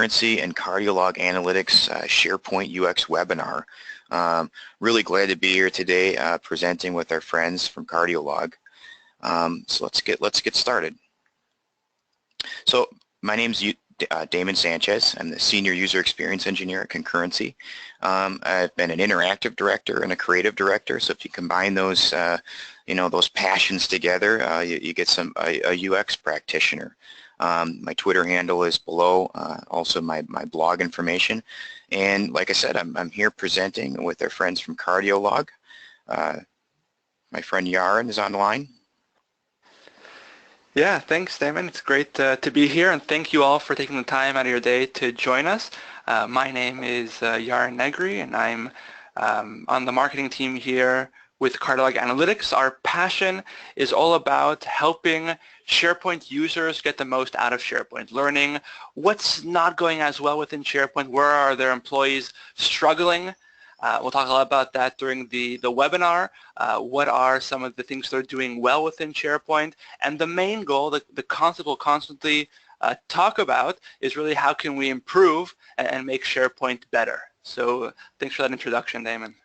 Concurrency and CardioLog Analytics SharePoint UX webinar. Really glad to be here today presenting with our friends from CardioLog. So let's get started. So my name's Damon Sanchez. I'm the Senior User Experience Engineer at Concurrency. I've been an interactive director and a creative director. So if you combine those, those passions together, you get a UX practitioner. My Twitter handle is below, also my blog information. And like I said, I'm here presenting with our friends from CardioLog. My friend Yaron is online. Yeah, thanks, Damon. It's great to be here, and thank you all for taking the time out of your day to join us. My name is Yaron Negri, and I'm on the marketing team here with CardioLog Analytics. Our passion is all about helping SharePoint users get the most out of SharePoint, learning what's not going as well within SharePoint, where are their employees struggling. We'll talk a lot about that during the webinar. What are some of the things they're doing well within SharePoint? And the main goal, the concept we'll constantly talk about is really how can we improve and make SharePoint better. So thanks for that introduction, Damon.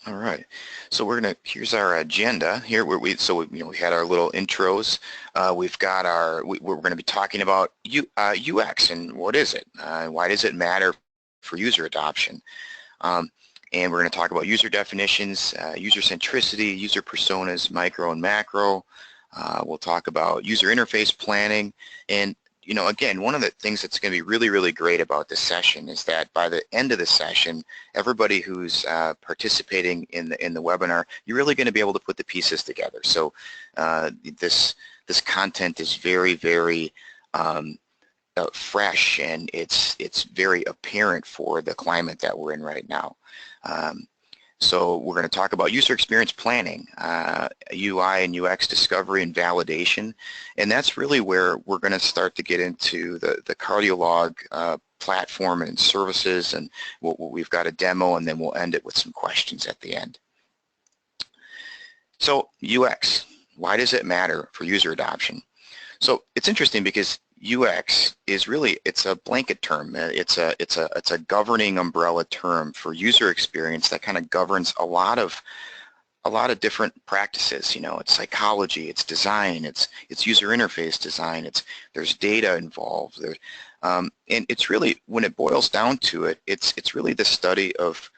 All right, so here's our agenda here. We had our little intros. We've got we're going to be talking about UX and what is it? Why does it matter for user adoption? And we're going to talk about user definitions, user centricity, user personas, micro and macro. We'll talk about user interface planning. And, again, one of the things that's going to be really, really great about this session is that by the end of the session, everybody who's participating in the webinar, you're really going to be able to put the pieces together. So this content is very, very fresh, and it's very apparent for the climate that we're in right now. So we're going to talk about user experience planning, UI and UX discovery and validation, and that's really where we're going to start to get into the CardioLog platform and services, and we've got a demo, and then we'll end it with some questions at the end. So UX, why does it matter for user adoption? So it's interesting because UX is really, it's a blanket term. It's a governing umbrella term for user experience that kind of governs a lot of different practices. It's psychology, it's design, it's user interface design, there's data involved, and it's really, when it boils down to it, it's really the study of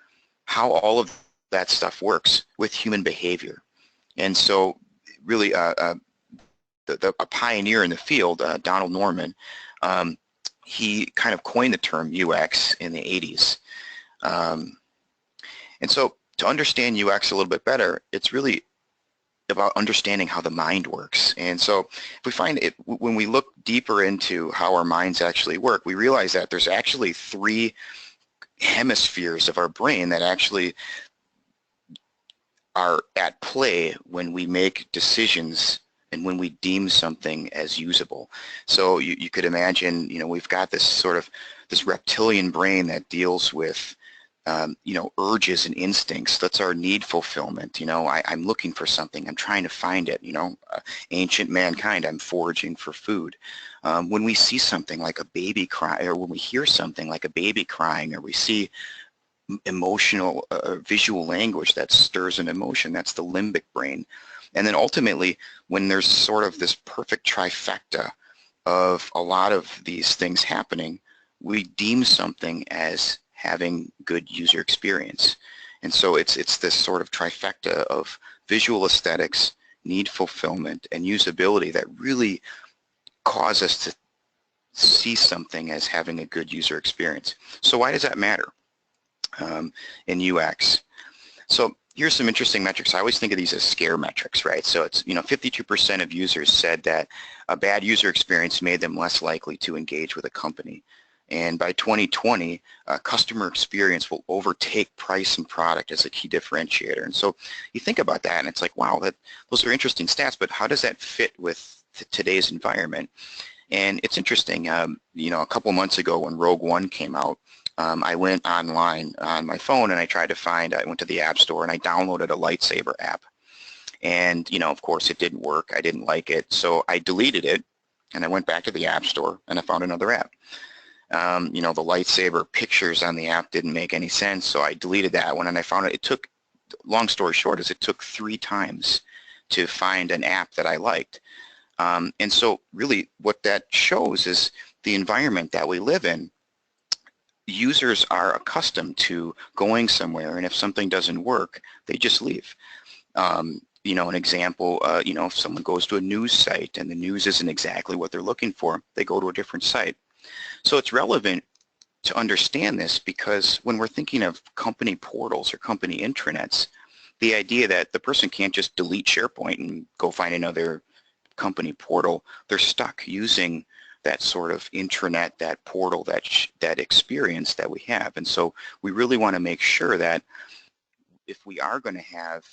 how all of that stuff works with human behavior. And so really a pioneer in the field, Donald Norman, he kind of coined the term UX in the 80s. And so to understand UX a little bit better, it's really about understanding how the mind works. And so if we find it, when we look deeper into how our minds actually work, we realize that there's actually 3 hemispheres of our brain that actually are at play when we make decisions and when we deem something as usable. So you could imagine, we've got this reptilian brain that deals with, urges and instincts. That's our need fulfillment. I'm looking for something. I'm trying to find it. Ancient mankind, I'm foraging for food. When we see something like a baby cry, or when we hear something like a baby crying, or we see emotional visual language that stirs an emotion, that's the limbic brain. And then ultimately, when there's sort of this perfect trifecta of a lot of these things happening, we deem something as having good user experience. And so it's this sort of trifecta of visual aesthetics, need fulfillment, and usability that really cause us to see something as having a good user experience. So why does that matter in UX? So here's some interesting metrics. I always think of these as scare metrics, right? So it's, 52% of users said that a bad user experience made them less likely to engage with a company. And by 2020, customer experience will overtake price and product as a key differentiator. And so you think about that, and it's like, wow, those are interesting stats, but how does that fit with today's environment? And it's interesting, a couple months ago when Rogue One came out, I went online on my phone and I went to the App Store and I downloaded a lightsaber app. And, of course it didn't work. I didn't like it. So I deleted it and I went back to the App Store and I found another app. You know, the lightsaber pictures on the app didn't make any sense, so I deleted that one, and I found it took, long story short, is it took 3 times to find an app that I liked. And so really what that shows is the environment that we live in. Users are accustomed to going somewhere, and if something doesn't work, they just leave. You know, an example, you know, if someone goes to a news site and the news isn't exactly what they're looking for, they go to a different site. So it's relevant to understand this because when we're thinking of company portals or company intranets, the idea that the person can't just delete SharePoint and go find another company portal, they're stuck using that sort of intranet, that portal, that experience that we have. And so we really want to make sure that if we are going to have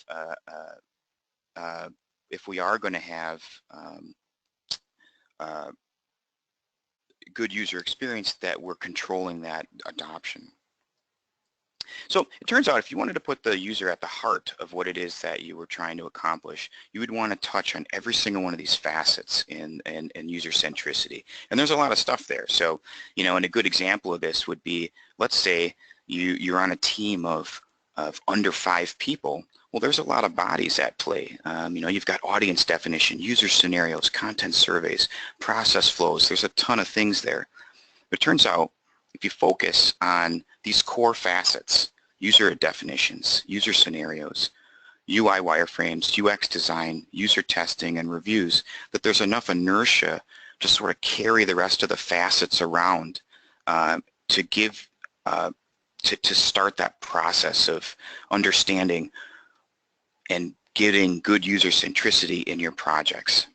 good user experience, that we're controlling that adoption. So it turns out if you wanted to put the user at the heart of what it is that you were trying to accomplish, you would want to touch on every single one of these facets in user centricity. And there's a lot of stuff there. So, you know, and a good example of this would be, let's say you're on a team of under 5 people. Well, there's a lot of bodies at play. You know, you've got audience definition, user scenarios, content surveys, process flows. There's a ton of things there. But it turns out if you focus on these core facets, user definitions, user scenarios, UI wireframes, UX design, user testing, and reviews, that there's enough inertia to sort of carry the rest of the facets around to give, to start that process of understanding and getting good user centricity in your projects.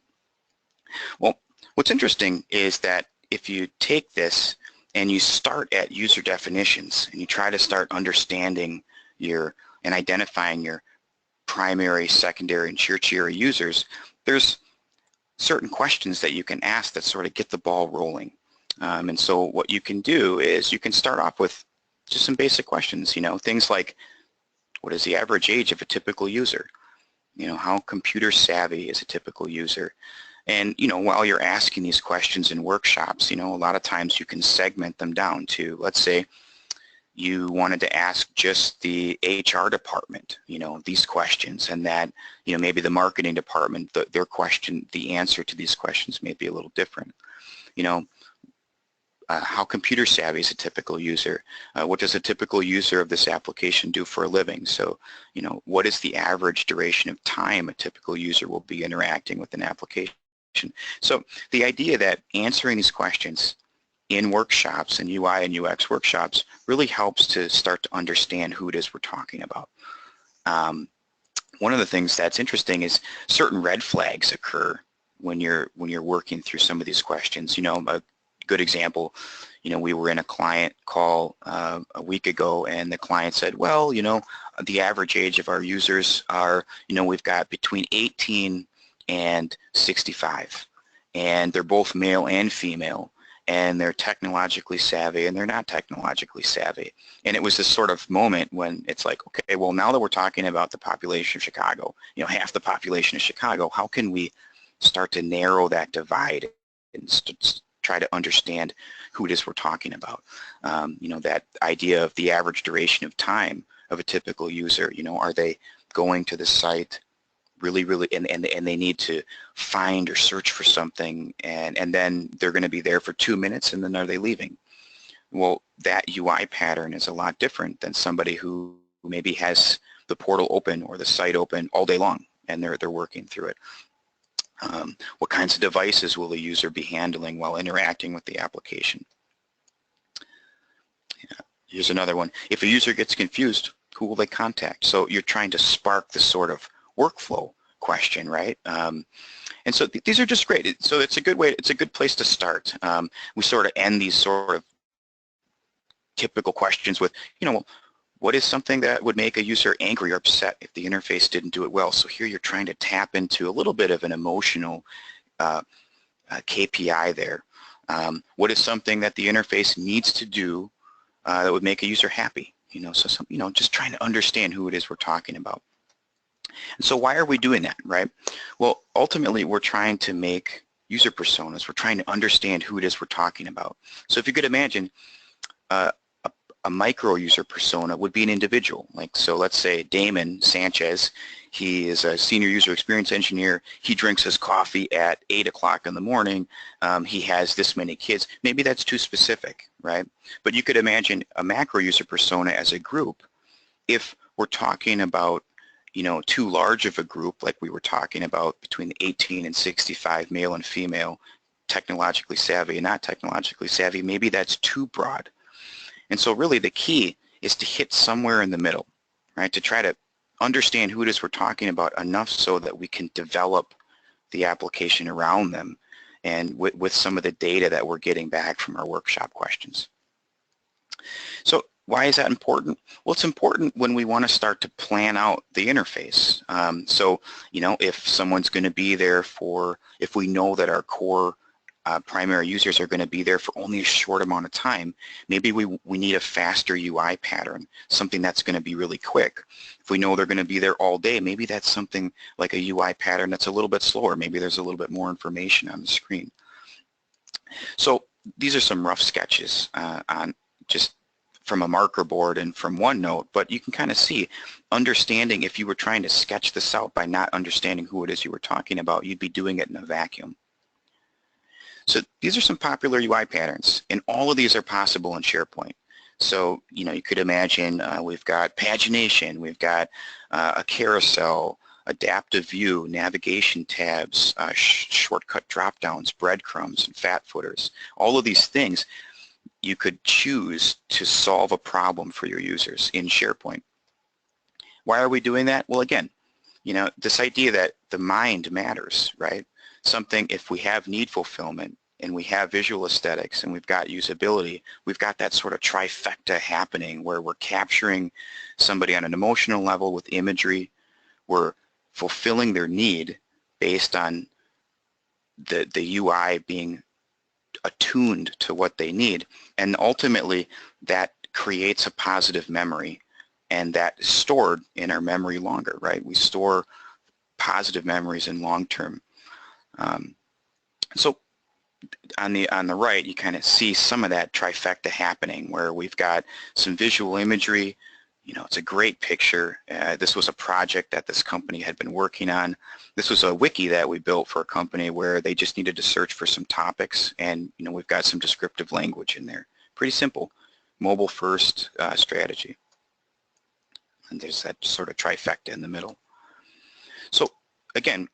Well, what's interesting is that if you take this and you start at user definitions and you try to start understanding and identifying your primary, secondary, and tertiary users, there's certain questions that you can ask that sort of get the ball rolling. And so what you can do is you can start off with just some basic questions, you know, things like, what is the average age of a typical user? You know, how computer savvy is a typical user? And, you know, while you're asking these questions in workshops, you know, a lot of times you can segment them down to, let's say, you wanted to ask just the HR department, you know, these questions, and that, you know, maybe the marketing department, their question, the answer to these questions may be a little different. You know, how computer savvy is a typical user? What does a typical user of this application do for a living? So, you know, what is the average duration of time a typical user will be interacting with an application? So the idea that answering these questions in workshops and UI and UX workshops really helps to start to understand who it is we're talking about. One of the things that's interesting is certain red flags occur when you're working through some of these questions. You know, a good example, you know, we were in a client call a week ago, and the client said, well, you know, the average age of our users are, you know, we've got between 18 and 65, and they're both male and female, and they're technologically savvy and they're not technologically savvy. And it was this sort of moment when it's like, okay, well, now that we're talking about the population of Chicago, you know, half the population of Chicago, how can we start to narrow that divide and try to understand who it is we're talking about? You know, that idea of the average duration of time of a typical user, you know, are they going to the site really, and they need to find or search for something, and then they're going to be there for 2 minutes, and then are they leaving? Well, that UI pattern is a lot different than somebody who maybe has the portal open or the site open all day long, and they're working through it. What kinds of devices will the user be handling while interacting with the application? Yeah. Here's another one. If a user gets confused, who will they contact? So you're trying to spark the sort of workflow question, right? And so these are just great. So it's a good way, it's a good place to start. We sort of end these sort of typical questions with, you know, what is something that would make a user angry or upset if the interface didn't do it well? So here you're trying to tap into a little bit of an emotional KPI there. What is something that the interface needs to do that would make a user happy? You know, so you know, just trying to understand who it is we're talking about. And so why are we doing that, right? Well, ultimately we're trying to make user personas. We're trying to understand who it is we're talking about. So if you could imagine uh, a micro user persona would be an individual. Like, so let's say Damon Sanchez, he is a senior user experience engineer. He drinks his coffee at 8 o'clock in the morning. He has this many kids. Maybe that's too specific, right? But you could imagine a macro user persona as a group. If we're talking about, you know, too large of a group, like we were talking about between 18 and 65, male and female, technologically savvy and not technologically savvy, maybe that's too broad. And so really the key is to hit somewhere in the middle, right? To try to understand who it is we're talking about enough so that we can develop the application around them and with some of the data that we're getting back from our workshop questions. So why is that important? Well, it's important when we want to start to plan out the interface. So, you know, if someone's going to be there for, if we know that our core primary users are going to be there for only a short amount of time, maybe we need a faster UI pattern, something that's going to be really quick. If we know they're going to be there all day, maybe that's something like a UI pattern that's a little bit slower. Maybe there's a little bit more information on the screen. So these are some rough sketches on just from a marker board and from OneNote, but you can kind of see, understanding, if you were trying to sketch this out by not understanding who it is you were talking about, you'd be doing it in a vacuum. So these are some popular UI patterns, and all of these are possible in SharePoint. So, you know, you could imagine we've got pagination, we've got a carousel, adaptive view, navigation tabs, shortcut drop-downs, breadcrumbs, and fat footers. All of these things you could choose to solve a problem for your users in SharePoint. Why are we doing that? Well, again, you know, this idea that the mind matters, right? Something, if we have need fulfillment and we have visual aesthetics and we've got usability, we've got that sort of trifecta happening where we're capturing somebody on an emotional level with imagery, we're fulfilling their need based on the UI being attuned to what they need, and ultimately that creates a positive memory, and that is stored in our memory longer, right? We store positive memories in long term. So on the right, you kind of see some of that trifecta happening where we've got some visual imagery. You know, it's a great picture. This was a project that this company had been working on. This was a wiki that we built for a company where they just needed to search for some topics, and you know, we've got some descriptive language in there. Pretty simple, mobile first strategy. And there's that sort of trifecta in the middle. So again,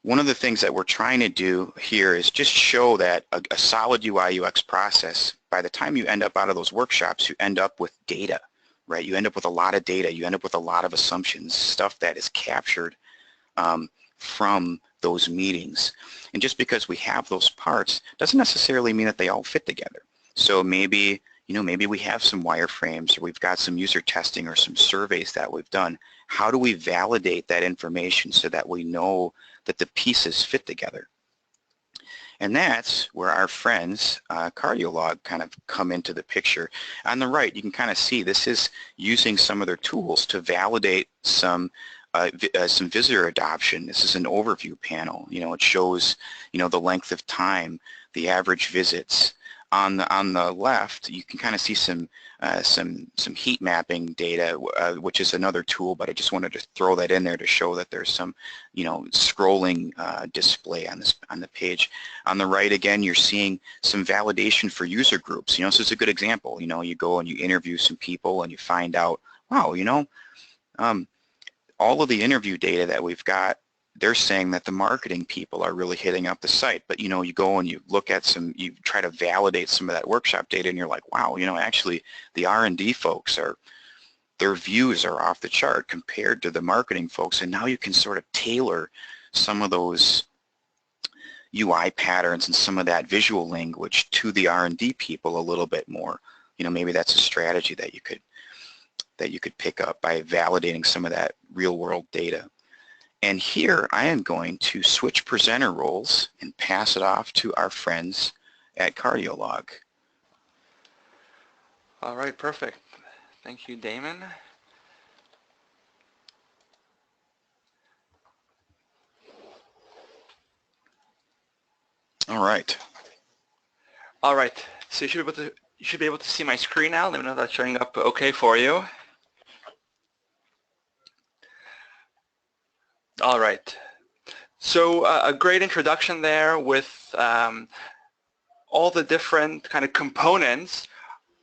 one of the things that we're trying to do here is just show that a solid UI UX process, by the time you end up out of those workshops, you end up with data, right? You end up with a lot of data. You end up with a lot of assumptions, stuff that is captured from those meetings. And just because we have those parts doesn't necessarily mean that they all fit together. So maybe, you know, maybe we have some wireframes, or we've got some user testing or some surveys that we've done. How do we validate that information so that we know that the pieces fit together? And that's where our friends CardioLog kind of come into the picture. On the right, you can kind of see this is using some of their tools to validate some visitor adoption. This is an overview panel. You know, it shows, you know, the length of time, the average visits. On the left, you can kind of see some heat mapping data, which is another tool, but I just wanted to throw that in there to show that there's some, you know, scrolling display on the page. On the right, again, you're seeing some validation for user groups. You know, this is a good example. You know, you go and you interview some people and you find out, wow, you know, all of the interview data that we've got, they're saying that the marketing people are really hitting up the site. But, you know, you go and you look at some, you try to validate some of that workshop data, and you're like, wow, you know, actually the R&D folks their views are off the chart compared to the marketing folks. And now you can sort of tailor some of those UI patterns and some of that visual language to the R&D people a little bit more. You know, maybe that's a strategy that you could pick up by validating some of that real world data. And here I am going to switch presenter roles and pass it off to our friends at CardioLog. All right, perfect. Thank you, Damon. All right. All right. So you should be able to see my screen now. Let me know if that's showing up okay for you. All right. So a great introduction there with all the different kind of components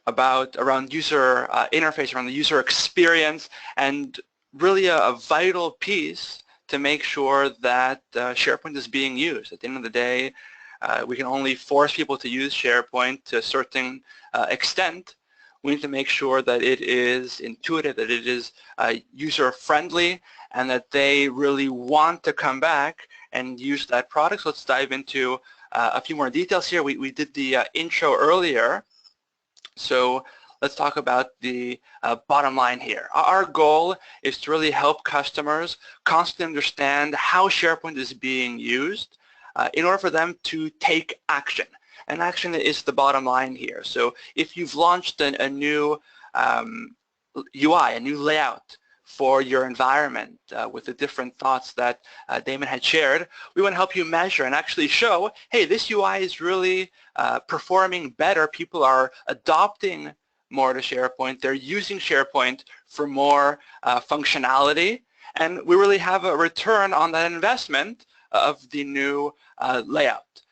around user interface, around the user experience, and really a vital piece to make sure that SharePoint is being used. At the end of the day, we can only force people to use SharePoint to a certain extent. We need to make sure that it is intuitive, that it is user-friendly, and that they really want to come back and use that product. So let's dive into a few more details here. We did the intro earlier. So let's talk about the bottom line here. Our goal is to really help customers constantly understand how SharePoint is being used in order for them to take action. And action is the bottom line here. So if you've launched a new UI, a new layout for your environment with the different thoughts that Damon had shared, we want to help you measure and actually show, hey, this UI is really performing better. People are adopting more to SharePoint. They're using SharePoint for more functionality. And we really have a return on that investment of the new layout.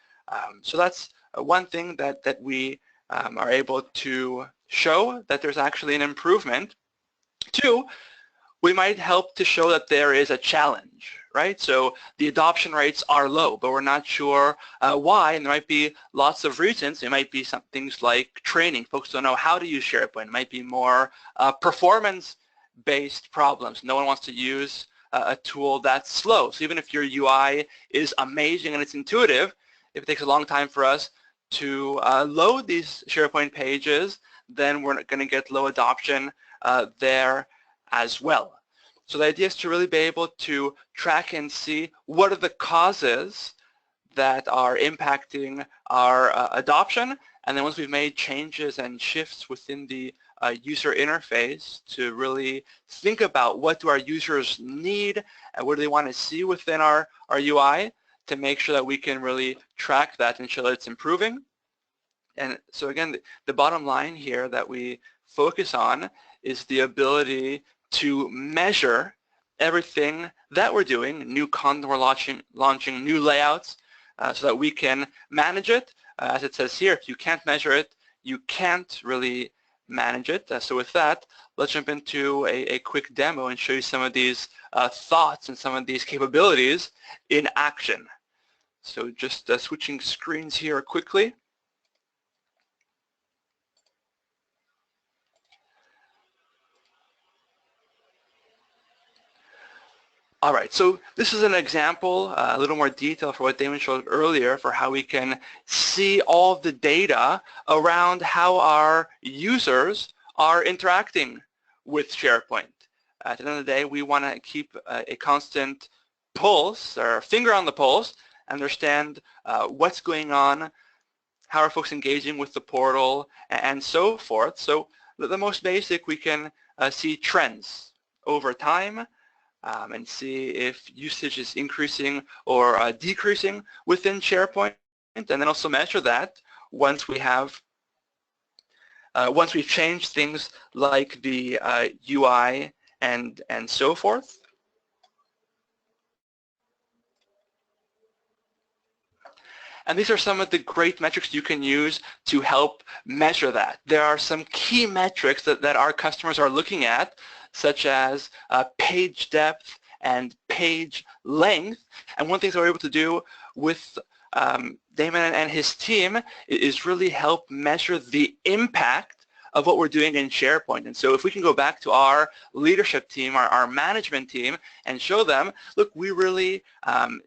So that's one thing that we are able to show, that there's actually an improvement. Two, we might help to show that there is a challenge, right? So the adoption rates are low, but we're not sure why, and there might be lots of reasons. It might be some things like training. Folks don't know how to use SharePoint. It might be more performance-based problems. No one wants to use a tool that's slow. So even if your UI is amazing and it's intuitive, if it takes a long time for us to load these SharePoint pages, then we're going to get low adoption there as well. So the idea is to really be able to track and see what are the causes that are impacting our adoption, and then once we've made changes and shifts within the user interface to really think about what do our users need and what do they want to see within our UI, to make sure that we can really track that and show that it's improving. And so again, the bottom line here that we focus on is the ability to measure everything that we're doing, new content we're launching new layouts, so that we can manage it. As it says here, if you can't measure it, you can't really manage it. So with that, let's jump into a quick demo and show you some of these thoughts and some of these capabilities in action. So just switching screens here quickly. All right, so this is an example, a little more detail for what Damon showed earlier, for how we can see all of the data around how our users are interacting with SharePoint. At the end of the day, we want to keep a constant pulse, or finger on the pulse, understand what's going on, how are folks engaging with the portal, and so forth. So the most basic, we can see trends over time, and see if usage is increasing or decreasing within SharePoint, and then also measure that once we have once we've changed things like the UI and so forth. And these are some of the great metrics you can use to help measure that. There are some key metrics that our customers are looking at, such as page depth and page length. And one of the things that we're able to do with Damon and his team is really help measure the impact of what we're doing in SharePoint. And so if we can go back to our leadership team, our management team, and show them, look, we really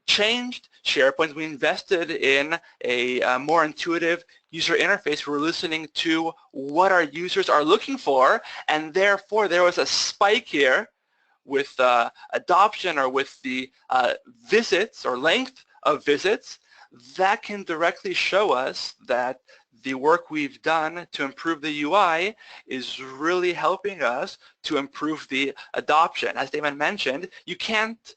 changed SharePoint. We invested in a more intuitive user interface. We're listening to what our users are looking for, and therefore there was a spike here with adoption, or with the visits or length of visits. That can directly show us that the work we've done to improve the UI is really helping us to improve the adoption. As Damon mentioned, you can't,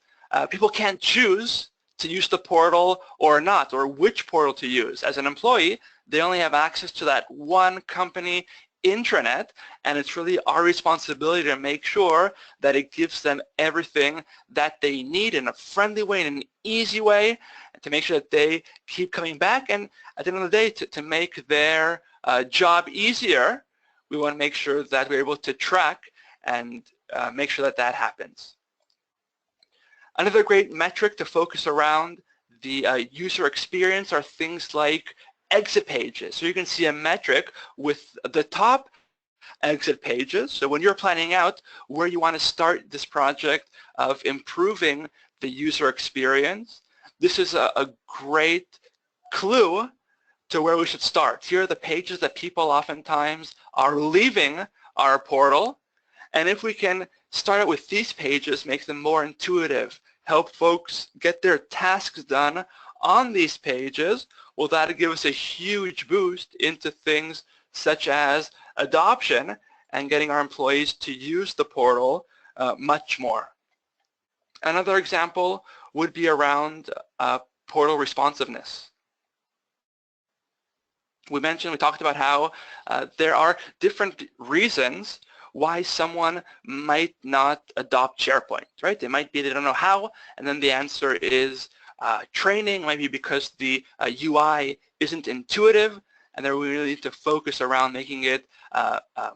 people can't choose to use the portal or not, or which portal to use. As an employee, they only have access to that one company intranet, and it's really our responsibility to make sure that it gives them everything that they need in a friendly way, in an easy way, and to make sure that they keep coming back. And at the end of the day, to make their job easier, we want to make sure that we're able to track and make sure that that happens. Another great metric to focus around the user experience are things like exit pages. So you can see a metric with the top exit pages. So when you're planning out where you want to start this project of improving the user experience, this is a great clue to where we should start. Here are the pages that people oftentimes are leaving our portal, and if we can start out with these pages, make them more intuitive, help folks get their tasks done on these pages, well, that'll give us a huge boost into things such as adoption and getting our employees to use the portal much more. Another example would be around portal responsiveness. We talked about how there are different reasons why someone might not adopt SharePoint, right? It might be they don't know how, and then the answer is training. Might be because the UI isn't intuitive, and then we really need to focus around making it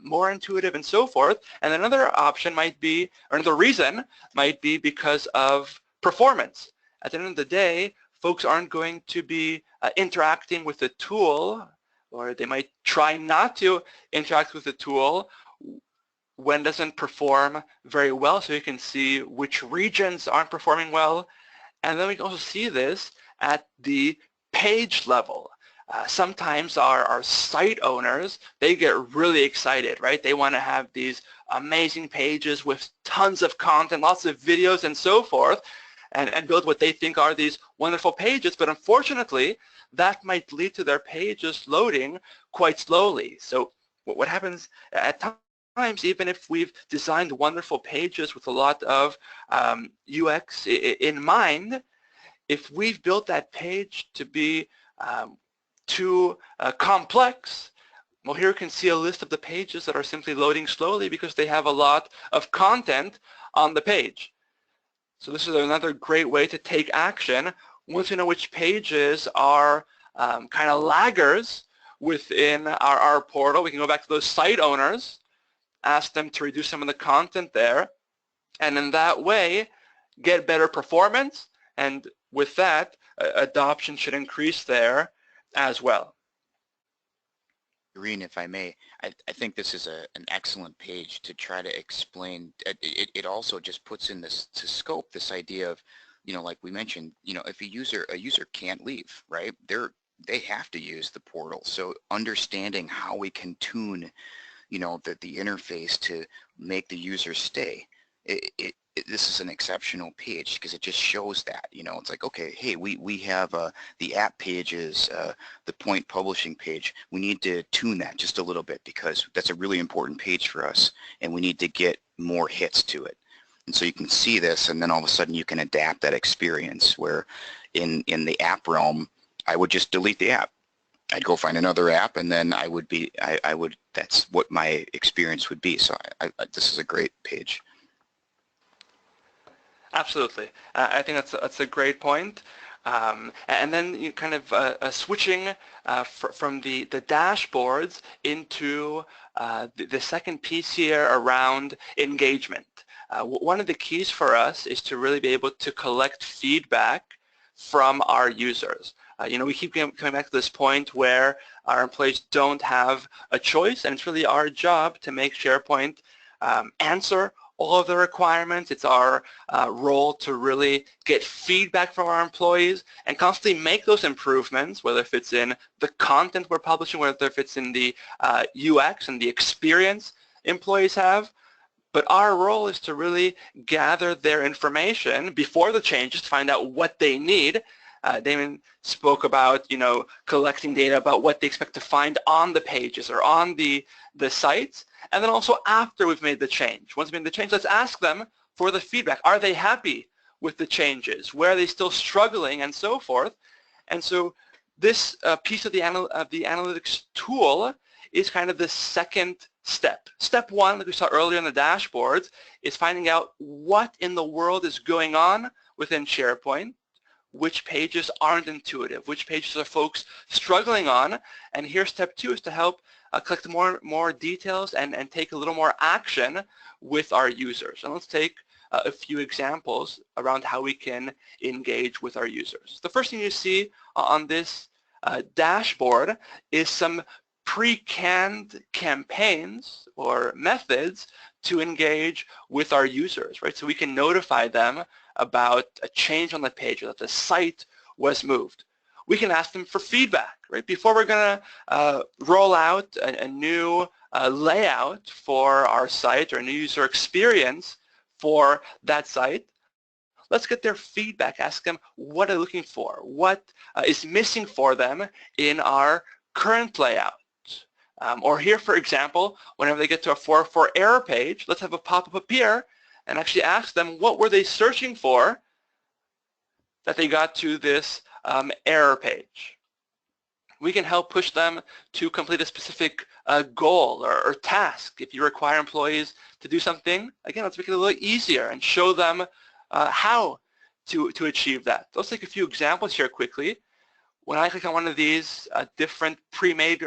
more intuitive and so forth. And another option might be, or another reason might be because of performance. At the end of the day, folks aren't going to be interacting with the tool, or they might try not to interact with the tool when it doesn't perform very well. So you can see which regions aren't performing well. And then we can also see this at the page level. Sometimes our site owners, they get really excited, right? They want to have these amazing pages with tons of content, lots of videos and so forth, and build what they think are these wonderful pages. But unfortunately, that might lead to their pages loading quite slowly. So what happens at times, even if we've designed wonderful pages with a lot of UX in mind, if we've built that page to be too complex, well, here you can see a list of the pages that are simply loading slowly because they have a lot of content on the page. So this is another great way to take action. Once we know which pages are kind of laggers within our portal, we can go back to those site owners, ask them to reduce some of the content there, and in that way get better performance, and with that adoption should increase there as well. Irene, if I may, I think this is an excellent page to try to explain. It also just puts in this to scope this idea of, like we mentioned, if a user can't leave, right? They have to use the portal. So understanding how we can tune, the interface to make the user stay. This is an exceptional page because it just shows that, it's like, okay, hey, we have the app pages, the point publishing page. We need to tune that just a little bit because that's a really important page for us, and we need to get more hits to it. And so you can see this, and then all of a sudden you can adapt that experience where in the app realm, I would just delete the app. I'd go find another app, and then I would that's what my experience would be. So this is a great page. Absolutely. I think that's a great point. And then you kind of switching from the dashboards into the second piece here around engagement. One of the keys for us is to really be able to collect feedback from our users. We keep coming back to this point where our employees don't have a choice, and it's really our job to make SharePoint answer all of the requirements. It's our role to really get feedback from our employees and constantly make those improvements, whether if it's in the content we're publishing, whether if it's in the UX and the experience employees have. But our role is to really gather their information before the changes to find out what they need. Damon spoke about, collecting data about what they expect to find on the pages or on the sites. And then also after we've made the change. Once we've made the change, let's ask them for the feedback. Are they happy with the changes? Where are they still struggling, and so forth? And so this piece of the analytics tool is kind of the second step. Step one, like we saw earlier in the dashboards, is finding out what in the world is going on within SharePoint, which pages aren't intuitive, which pages are folks struggling on, and here step two is to help collect more details and take a little more action with our users. And let's take a few examples around how we can engage with our users. The first thing you see on this dashboard is some pre-canned campaigns or methods to engage with our users, right? So we can notify them about a change on the page or that the site was moved. We can ask them for feedback, right? Before we're going to roll out a new layout for our site or a new user experience for that site, let's get their feedback. Ask them what they're looking for, what is missing for them in our current layout. Or here, for example, whenever they get to a 404 error page, let's have a pop-up appear and actually ask them what were they searching for that they got to this error page. We can help push them to complete a specific goal or task. If you require employees to do something, again, let's make it a little easier and show them how to achieve that. Let's take a few examples here quickly. When I click on one of these different pre-made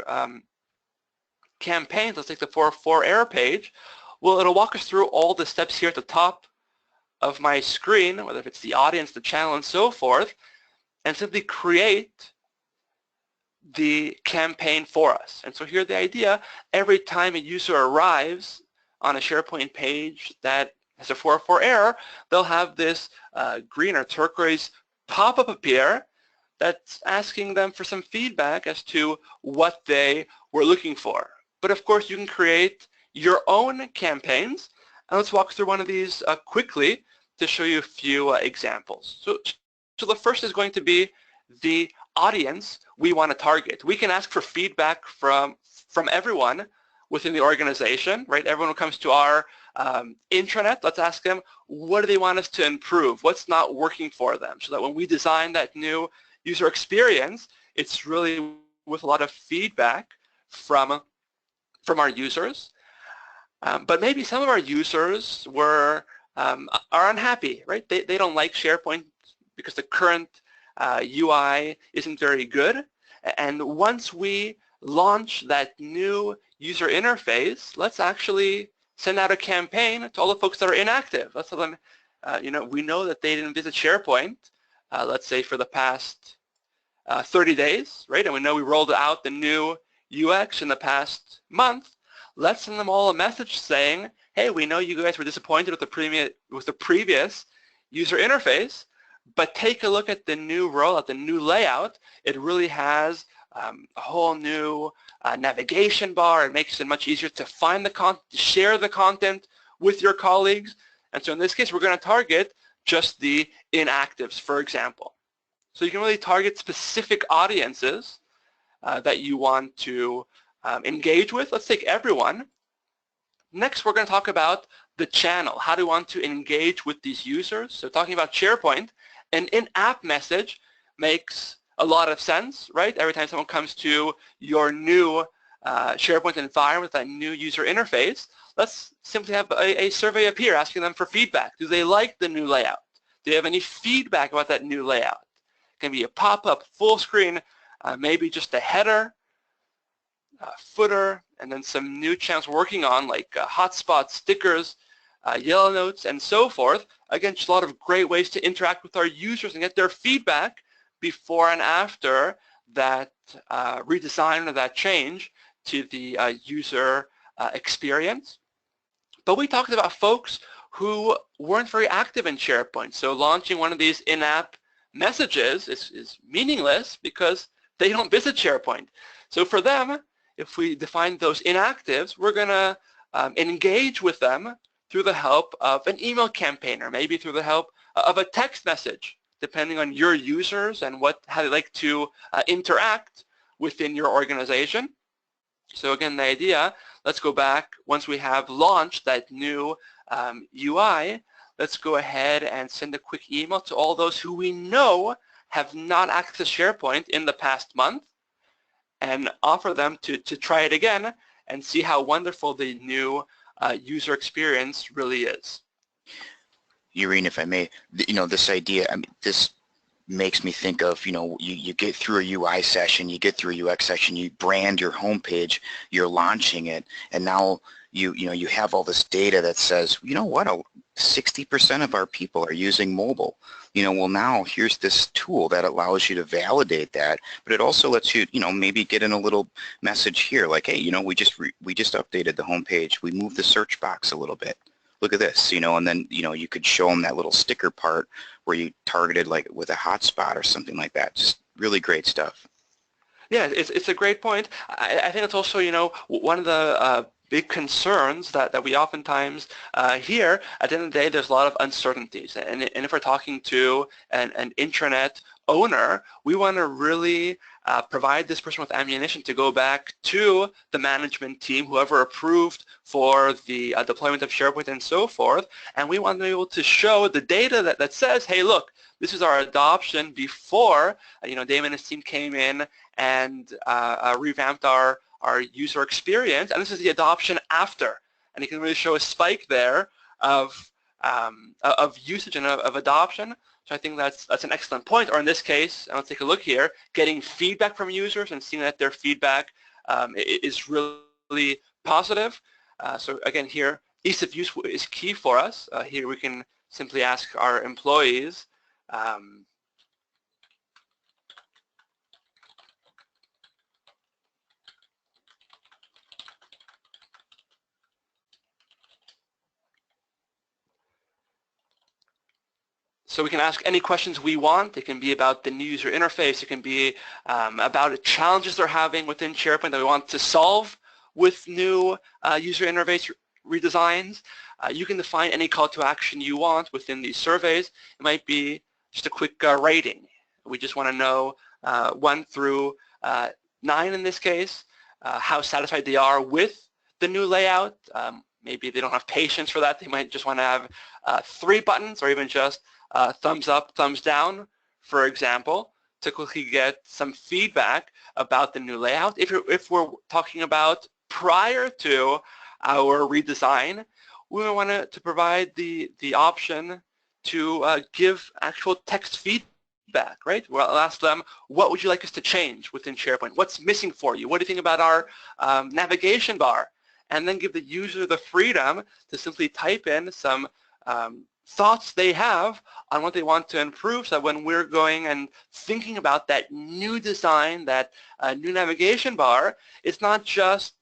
campaigns, let's take the 404 error page, well, it'll walk us through all the steps here at the top of my screen, whether it's the audience, the channel, and so forth, and simply create the campaign for us. And so here the idea, every time a user arrives on a SharePoint page that has a 404 error, they'll have this green or turquoise pop-up appear that's asking them for some feedback as to what they were looking for. But of course, you can create your own campaigns. And let's walk through one of these quickly to show you a few examples. So the first is going to be the audience we want to target. We can ask for feedback from everyone within the organization, right? Everyone who comes to our intranet, let's ask them, what do they want us to improve? What's not working for them? So that when we design that new user experience, it's really with a lot of feedback from our users. But maybe some of our users are unhappy, right? They don't like SharePoint because the current UI isn't very good. And once we launch that new user interface, let's actually send out a campaign to all the folks that are inactive. Let's tell them, we know that they didn't visit SharePoint, let's say for the past 30 days, right? And we know we rolled out the new UX in the past month. Let's send them all a message saying, hey, we know you guys were disappointed with the previous user interface, but take a look at the new rollout, the new layout. It really has a whole new navigation bar. It makes it much easier to find the content, share the content with your colleagues. And so in this case, we're going to target just the inactives, for example. So you can really target specific audiences that you want to engage with. Let's take everyone. Next, we're going to talk about the channel. How do we want to engage with these users? So talking about SharePoint, an in-app message makes a lot of sense, right? Every time someone comes to your new SharePoint environment, that new user interface, let's simply have a survey appear asking them for feedback. Do they like the new layout? Do they have any feedback about that new layout? It can be a pop-up, full screen, maybe just a header, footer, and then some new channels we're working on like hotspots, stickers, yellow notes, and so forth. Again, just a lot of great ways to interact with our users and get their feedback before and after that redesign or that change to the user experience. But we talked about folks who weren't very active in SharePoint. So launching one of these in-app messages is meaningless because they don't visit SharePoint. So for them, if we define those inactives, we're going to engage with them through the help of an email campaign or maybe through the help of a text message, depending on your users and how they like to interact within your organization. So again, the idea, let's go back once we have launched that new UI, let's go ahead and send a quick email to all those who we know have not accessed SharePoint in the past month and offer them to try it again and see how wonderful the new user experience really is. Ureen, if I may, this idea, I mean, this makes me think of, you get through a UI session, you get through a UX session, you brand your homepage, you're launching it, and now you have all this data that says, 60% of our people are using mobile. Well, now here's this tool that allows you to validate that, but it also lets you, maybe get in a little message here like, hey, we just updated the homepage, we moved the search box a little bit. Look at this, and then, you could show them that little sticker part where you targeted like with a hotspot or something like that. Just really great stuff. Yeah, it's a great point. I think it's also, one of the big concerns that we oftentimes hear. At the end of the day, there's a lot of uncertainties. And if we're talking to an intranet owner, we want to really provide this person with ammunition to go back to the management team, whoever approved for the deployment of SharePoint and so forth, and we want to be able to show the data that says, hey, look, this is our adoption before, Damon and his team came in and revamped our user experience, and this is the adoption after. And you can really show a spike there of usage and of adoption. So I think that's an excellent point. Or in this case, and let's take a look here, getting feedback from users and seeing that their feedback is really positive. So again here, ease of use is key for us. Here we can simply ask our employees, so we can ask any questions we want. It can be about the new user interface. It can be about challenges they're having within SharePoint that we want to solve with new user interface redesigns. You can define any call to action you want within these surveys. It might be just a quick rating. We just want to know 1 through 9 in this case, how satisfied they are with the new layout. Maybe they don't have patience for that. They might just want to have 3 buttons, or even just thumbs up, thumbs down, for example, to quickly get some feedback about the new layout. If we're talking about prior to our redesign, we want to provide the option to give actual text feedback, right? We'll ask them, what would you like us to change within SharePoint? What's missing for you? What do you think about our navigation bar? And then give the user the freedom to simply type in some thoughts they have on what they want to improve, so that when we're going and thinking about that new design, that new navigation bar, it's not just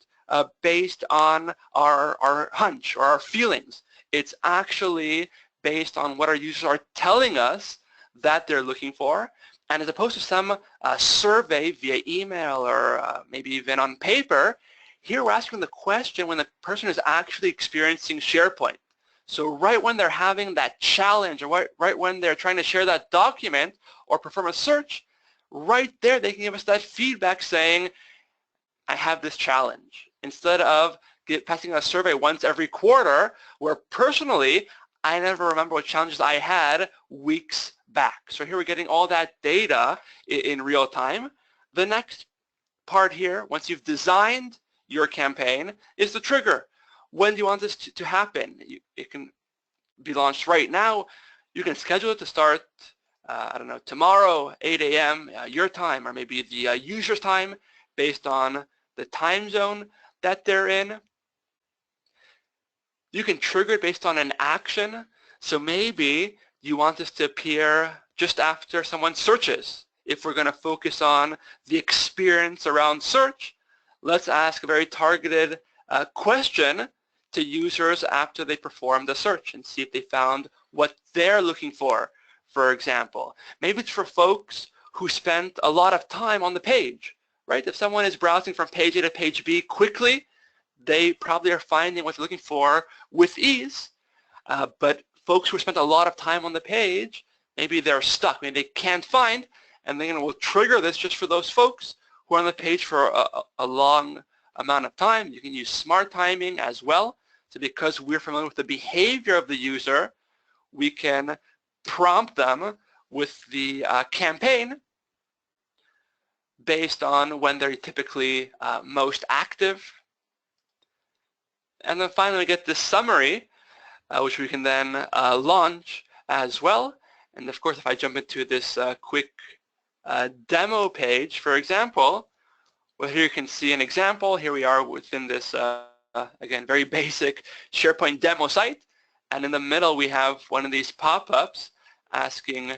based on our hunch or our feelings. It's actually based on what our users are telling us that they're looking for. And as opposed to some survey via email or maybe even on paper, here we're asking the question when the person is actually experiencing SharePoint. So right when they're having that challenge, or right when they're trying to share that document or perform a search, right there they can give us that feedback saying, I have this challenge. Instead of passing a survey once every quarter, where personally, I never remember what challenges I had weeks back. So here we're getting all that data in real time. The next part here, once you've designed your campaign, is the trigger. When do you want this to happen? It can be launched right now. You can schedule it to start, I don't know, tomorrow, 8 a.m. Your time, or maybe the user's time, based on the time zone that they're in. You can trigger it based on an action. So maybe you want this to appear just after someone searches. If we're going to focus on the experience around search, let's ask a very targeted question to users after they perform the search and see if they found what they're looking for example. Maybe it's for folks who spent a lot of time on the page, right? If someone is browsing from page A to page B quickly, they probably are finding what they're looking for with ease. But folks who spent a lot of time on the page, maybe they're stuck, maybe they can't find, and then we'll trigger this just for those folks who are on the page for a long amount of time. You can use smart timing as well. So because we're familiar with the behavior of the user, we can prompt them with the campaign based on when they're typically most active. And then finally we get this summary, which we can then launch as well. And of course, if I jump into this quick demo page, for example, well, here you can see an example. Here we are within this, again, very basic SharePoint demo site. And in the middle, we have one of these pop-ups asking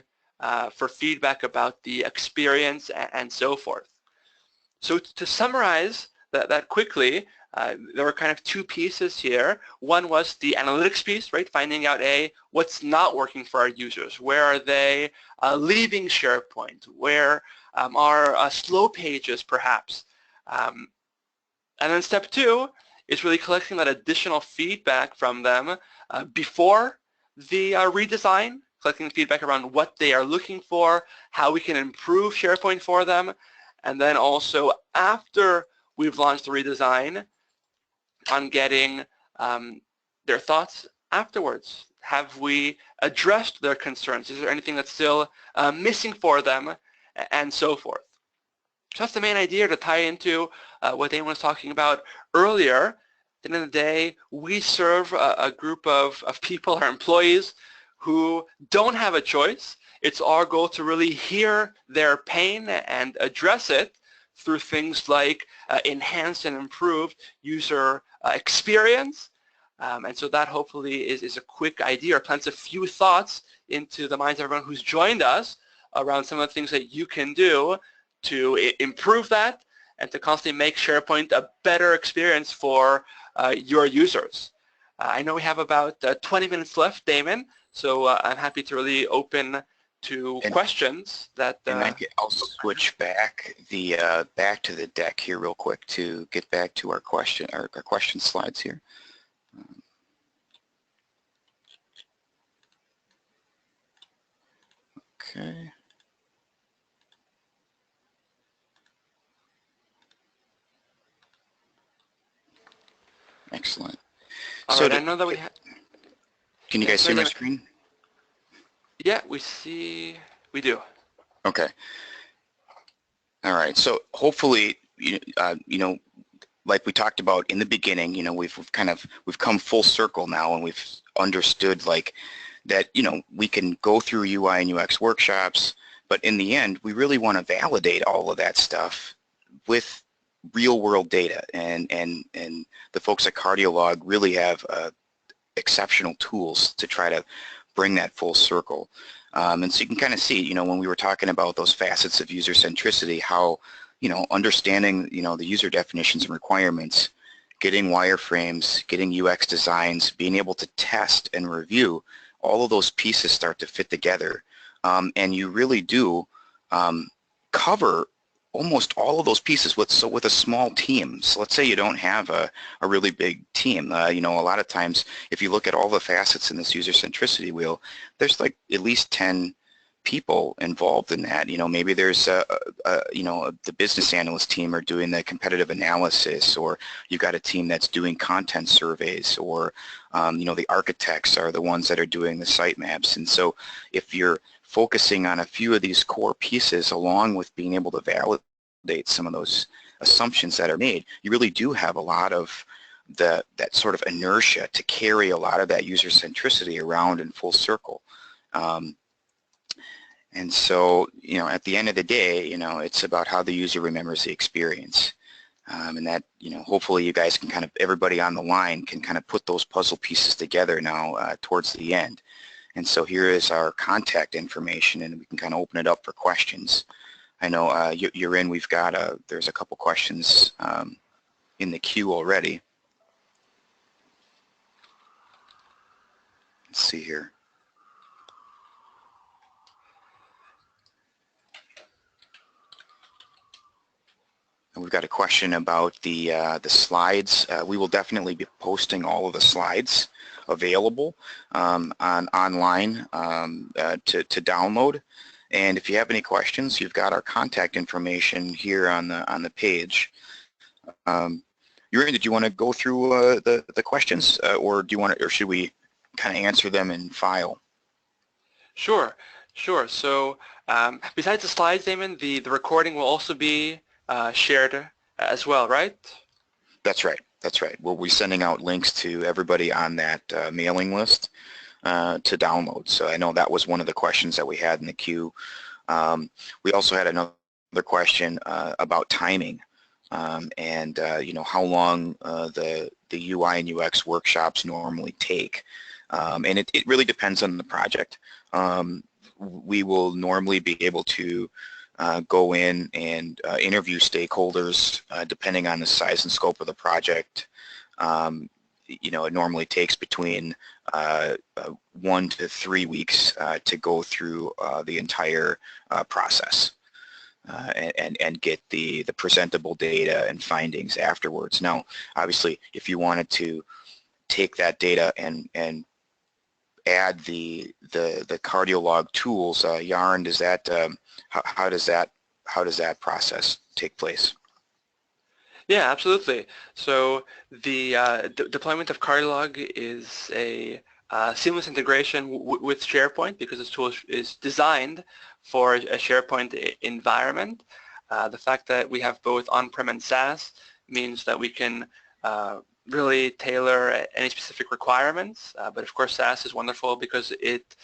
for feedback about the experience and so forth. So to summarize that quickly, there were kind of two pieces here. One was the analytics piece, right? Finding out what's not working for our users. Where are they leaving SharePoint? Where are slow pages, perhaps? And then step two is really collecting that additional feedback from them before the redesign, collecting feedback around what they are looking for, how we can improve SharePoint for them, and then also after we've launched the redesign, on getting their thoughts afterwards. Have we addressed their concerns? Is there anything that's still missing for them, and so forth? So that's the main idea to tie into what Damon was talking about earlier. At the end of the day, we serve a group of people, our employees, who don't have a choice. It's our goal to really hear their pain and address it through things like enhanced and improved user experience. And so that hopefully is a quick idea or plants a few thoughts into the minds of everyone who's joined us around some of the things that you can do to improve that and to constantly make SharePoint a better experience for your users. I know we have about 20 minutes left, Damon, so I'm happy to really open to questions that. I'll switch back back to the deck here real quick to get back to our question slides here. Okay. Excellent. All right, I know that we have. Can you guys see my screen? Yeah, we do. Okay. All right. So hopefully, you know, like we talked about in the beginning, you know, we've come full circle now, and we've understood like that, you know, we can go through UI and UX workshops, but in the end, we really want to validate all of that stuff with real world data, and the folks at CardioLog really have exceptional tools to try to bring that full circle. And so you can kind of see, you know, when we were talking about those facets of user centricity, how, you know, understanding, you know, the user definitions and requirements, getting wireframes, getting UX designs, being able to test and review, all of those pieces start to fit together. And you really do cover almost all of those pieces with a small team. So let's say you don't have a really big team. You know, a lot of times if you look at all the facets in this user centricity wheel, there's like at least 10 people involved in that. You know, maybe there's you know, the business analyst team are doing the competitive analysis, or you've got a team that's doing content surveys, or you know, the architects are the ones that are doing the sitemaps. And so if you're focusing on a few of these core pieces along with being able to validate some of those assumptions that are made, you really do have a lot of that sort of inertia to carry a lot of that user centricity around in full circle. And so, you know, at the end of the day, you know, it's about how the user remembers the experience. And that, you know, hopefully you guys can kind of, everybody on the line can kind of put those puzzle pieces together now towards the end. And so here is our contact information, and we can kind of open it up for questions. I know you're in, we've got there's a couple questions in the queue already. Let's see here. And we've got a question about the slides. We will definitely be posting all of the slides available online to download. And if you have any questions, you've got our contact information here on the page. Did you want to go through the questions, or do you want to, or should we kind of answer them in file? Sure, sure. So besides the slides, Damon, the recording will also be shared as well, right? That's right. That's right. We'll be sending out links to everybody on that mailing list to download. So I know that was one of the questions that we had in the queue. We also had another question about timing and how long the UI and UX workshops normally take. And it really depends on the project. We will normally be able to go in and interview stakeholders depending on the size and scope of the project. It normally takes between 1 to 3 weeks to go through the entire process and get the presentable data and findings afterwards. Now, obviously, if you wanted to take that data and add the CardioLog tools, Yarn, does that how does that process take place? Yeah, absolutely. So the deployment of CardioLog is a seamless integration with SharePoint because this tool is designed for a SharePoint environment. The fact that we have both on-prem and SaaS means that we can really tailor any specific requirements, but of course SaaS is wonderful because it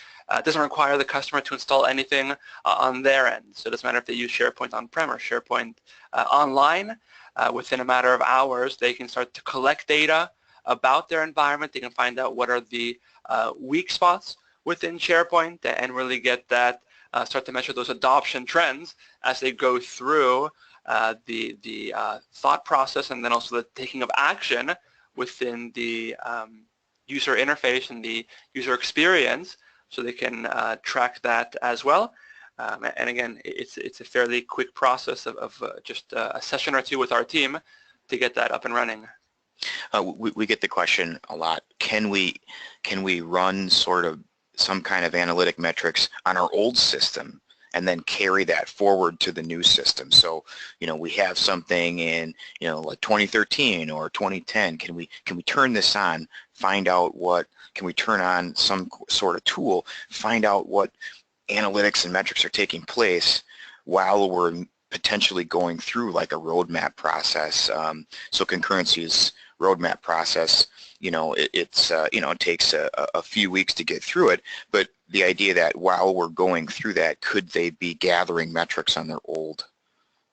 doesn't require the customer to install anything on their end. So it doesn't matter if they use SharePoint on-prem or SharePoint online. Within a matter of hours, they can start to collect data about their environment. They can find out what are the weak spots within SharePoint and really get that, start to measure those adoption trends as they go through the thought process and then also the taking of action within the user interface and the user experience, so they can track that as well. And again, it's a fairly quick process of just a session or two with our team to get that up and running. We get the question a lot. Can we run sort of some kind of analytic metrics on our old system and then carry that forward to the new system? So, we have something in, like 2013 or 2010. Can we turn this on, find out can we turn on some sort of tool, find out what analytics and metrics are taking place while we're potentially going through like a roadmap process. So Concurrency's roadmap process, it takes a few weeks to get through it, but the idea that while we're going through that, could they be gathering metrics on their old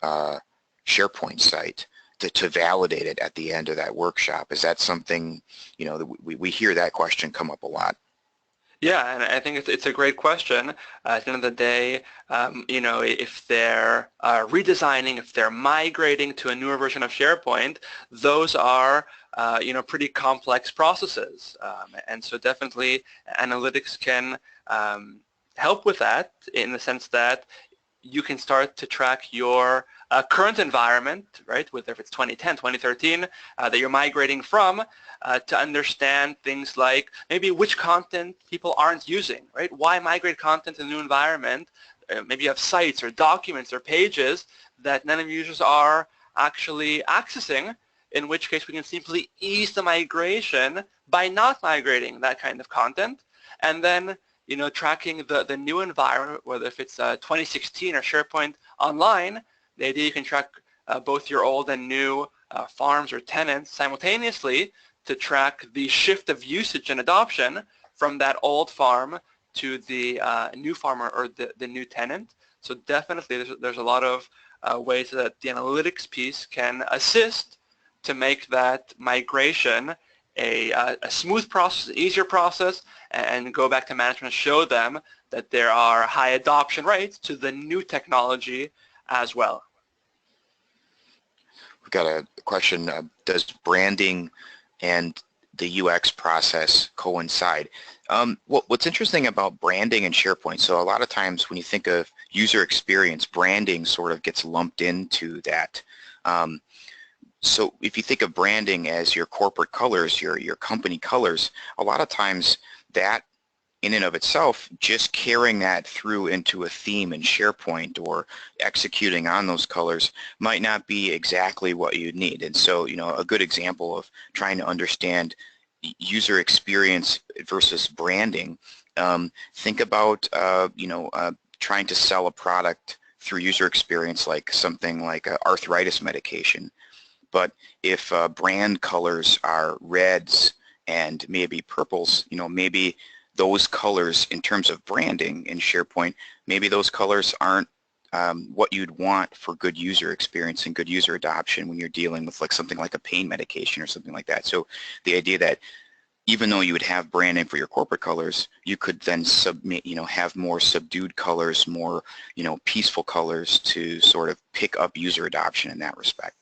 SharePoint site to validate it at the end of that workshop? Is that something, we hear that question come up a lot. Yeah, and I think it's a great question. At the end of the day, if they're redesigning, if they're migrating to a newer version of SharePoint, those are, pretty complex processes. And so definitely analytics can help with that in the sense that you can start to track your current environment, right, whether if it's 2010, 2013, that you're migrating from, to understand things like maybe which content people aren't using, right? Why migrate content to a new environment? Maybe you have sites or documents or pages that none of your users are actually accessing, in which case we can simply ease the migration by not migrating that kind of content. And then tracking the new environment, whether if it's 2016 or SharePoint Online, the idea you can track both your old and new farms or tenants simultaneously to track the shift of usage and adoption from that old farm to the new farmer or the new tenant. So definitely there's a lot of ways that the analytics piece can assist to make that migration a smooth process, easier process, and go back to management and show them that there are high adoption rates to the new technology as well. We've got a question, does branding and the UX process coincide? What's interesting about branding in SharePoint, so a lot of times when you think of user experience, branding sort of gets lumped into that. So if you think of branding as your corporate colors, your company colors, a lot of times that in and of itself, just carrying that through into a theme in SharePoint or executing on those colors might not be exactly what you need. And so, a good example of trying to understand user experience versus branding Think about, trying to sell a product through user experience like something like arthritis medication. But if brand colors are reds and maybe purples, maybe those colors in terms of branding in SharePoint, maybe those colors aren't what you'd want for good user experience and good user adoption when you're dealing with like something like a pain medication or something like that. So the idea that even though you would have branding for your corporate colors, you could then have more subdued colors, more, peaceful colors to sort of pick up user adoption in that respect.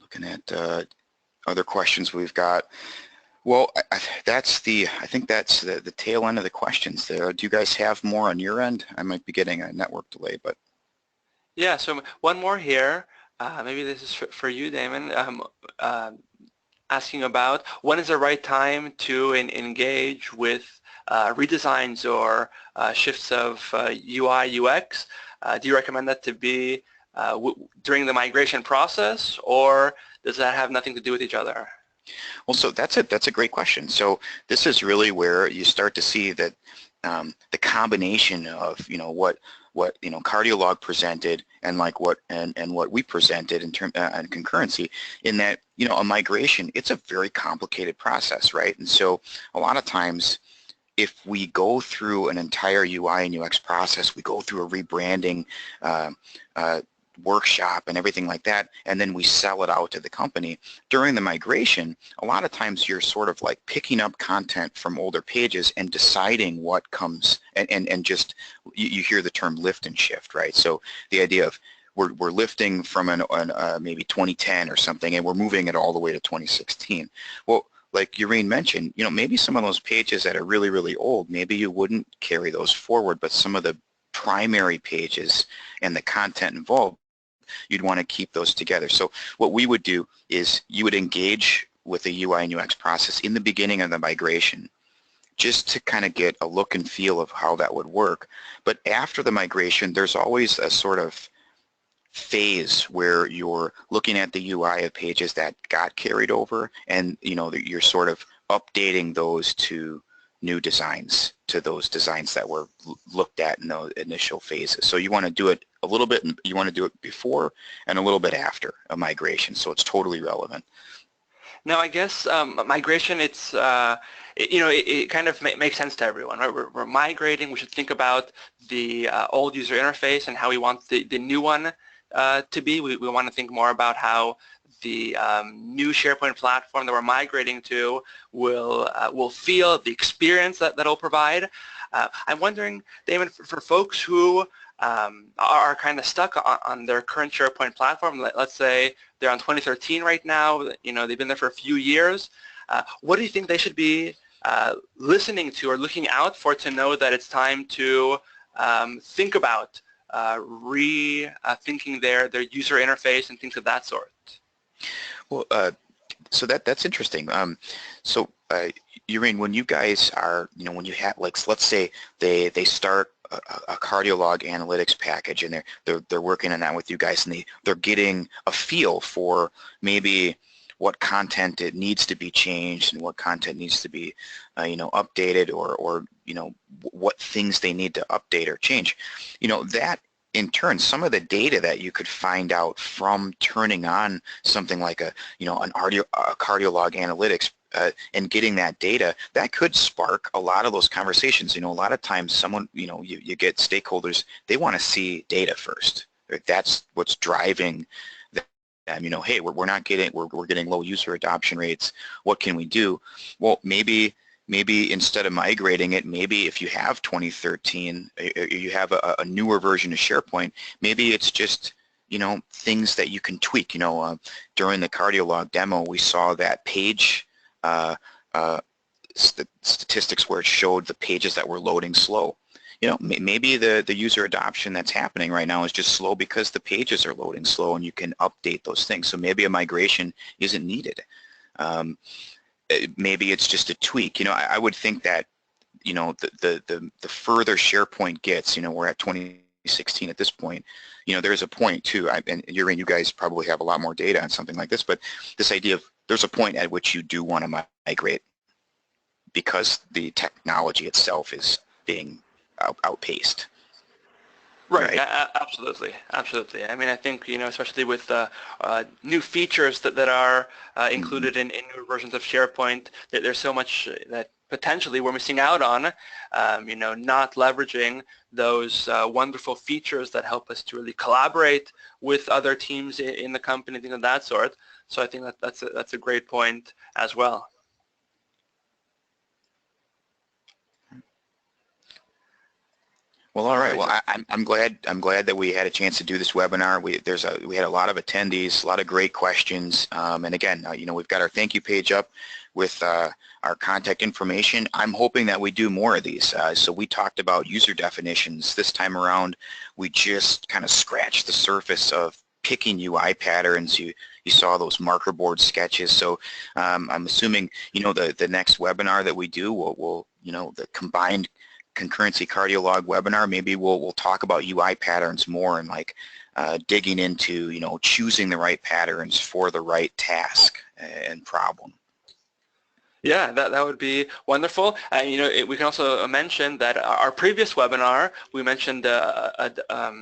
Looking at other questions we've got. Well, I think that's the tail end of the questions there. Do you guys have more on your end? I might be getting a network delay, but. Yeah, so one more here. Maybe this is for you, Damon. Asking about when is the right time to engage with redesigns or shifts of UI, UX. Do you recommend that to be during the migration process, or does that have nothing to do with each other? Well, so that's a great question. So this is really where you start to see that the combination of what CardioLog presented and like what we presented in terms and concurrency, in that a migration, it's a very complicated process, right? And so a lot of times, if we go through an entire UI and UX process, we go through a rebranding workshop and everything like that, and then we sell it out to the company. During the migration, a lot of times you're sort of like picking up content from older pages and deciding what comes, and just, you hear the term lift and shift, right? So the idea of we're lifting from maybe 2010 or something, and we're moving it all the way to 2016. Well, like Yureen mentioned, maybe some of those pages that are really, really old, maybe you wouldn't carry those forward, but some of the primary pages and the content involved, you'd want to keep those together. So what we would do is you would engage with the UI and UX process in the beginning of the migration, just to kind of get a look and feel of how that would work. But after the migration, there's always a sort of phase where you're looking at the UI of pages that got carried over, and you're sort of updating those to new designs, to those designs that were looked at in those initial phases. So you want to do it a little bit, you want to do it before and a little bit after a migration, so it's totally relevant. Now, I guess migration, it's it kind of makes sense to everyone, right? We're migrating. We should think about the old user interface and how we want the new one to be. We want to think more about how the new SharePoint platform that we're migrating to will feel, the experience that it'll provide. I'm wondering, Damon, for folks who are kind of stuck on their current SharePoint platform, let's say they're on 2013 right now, they've been there for a few years, what do you think they should be listening to or looking out for to know that it's time to think about rethinking their user interface and things of that sort? Well, so that's interesting. Yureen, when you guys are, when you have, like, let's say they start a CardioLog analytics package, and they're working on that with you guys, and they're getting a feel for maybe what content it needs to be changed and what content needs to be, updated, or what things they need to update or change. That in turn, some of the data that you could find out from turning on something like a CardioLog analytics and getting that data, that could spark a lot of those conversations. A lot of times someone, you get stakeholders, they want to see data first. That's what's driving them. Hey, we're getting low user adoption rates. What can we do? Well, maybe instead of migrating it, maybe if you have 2013, you have a newer version of SharePoint, maybe it's just, things that you can tweak. During the CardioLog demo, we saw that page statistics where it showed the pages that were loading slow. Maybe the user adoption that's happening right now is just slow because the pages are loading slow, and you can update those things. So maybe a migration isn't needed. Maybe it's just a tweak. I would think that, the further SharePoint gets, we're at 2016 at this point, there's a point too, and you guys probably have a lot more data on something like this, but this idea of there's a point at which you do want to migrate, because the technology itself is being outpaced. Right. Absolutely, absolutely. I mean, I think, especially with new features that are included in new versions of SharePoint, that there's so much that potentially we're missing out on, not leveraging those wonderful features that help us to really collaborate with other teams in the company, things of that sort. So I think that's a great point as well. Well, all right. Well, I'm glad that we had a chance to do this webinar. We had a lot of attendees, a lot of great questions, and again, we've got our thank you page up with our contact information. I'm hoping that we do more of these. So we talked about user definitions this time around. We just kind of scratched the surface of picking UI patterns. You saw those marker board sketches. So I'm assuming the next webinar that we do will the combined Concurrency CardioLog webinar, maybe we'll talk about UI patterns more and like digging into choosing the right patterns for the right task and problem. Yeah, that would be wonderful. We can also mention that our previous webinar, we mentioned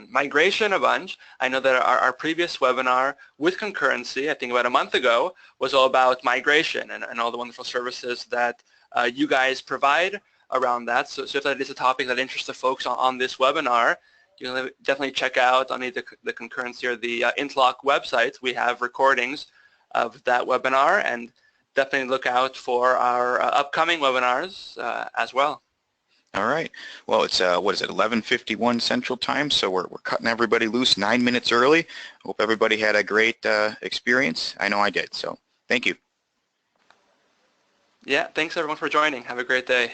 migration a bunch. I know that our previous webinar with Concurrency, I think about a month ago, was all about migration and all the wonderful services that you guys provide around that. So if that is a topic that interests the folks on this webinar, you can definitely check out on either the Concurrency or the Interlock websites. We have recordings of that webinar, and definitely look out for our upcoming webinars as well. All right. Well, it's what is it, 11:51 Central Time, so we're cutting everybody loose 9 minutes early. Hope everybody had a great experience. I know I did, so thank you. Yeah, thanks everyone for joining. Have a great day.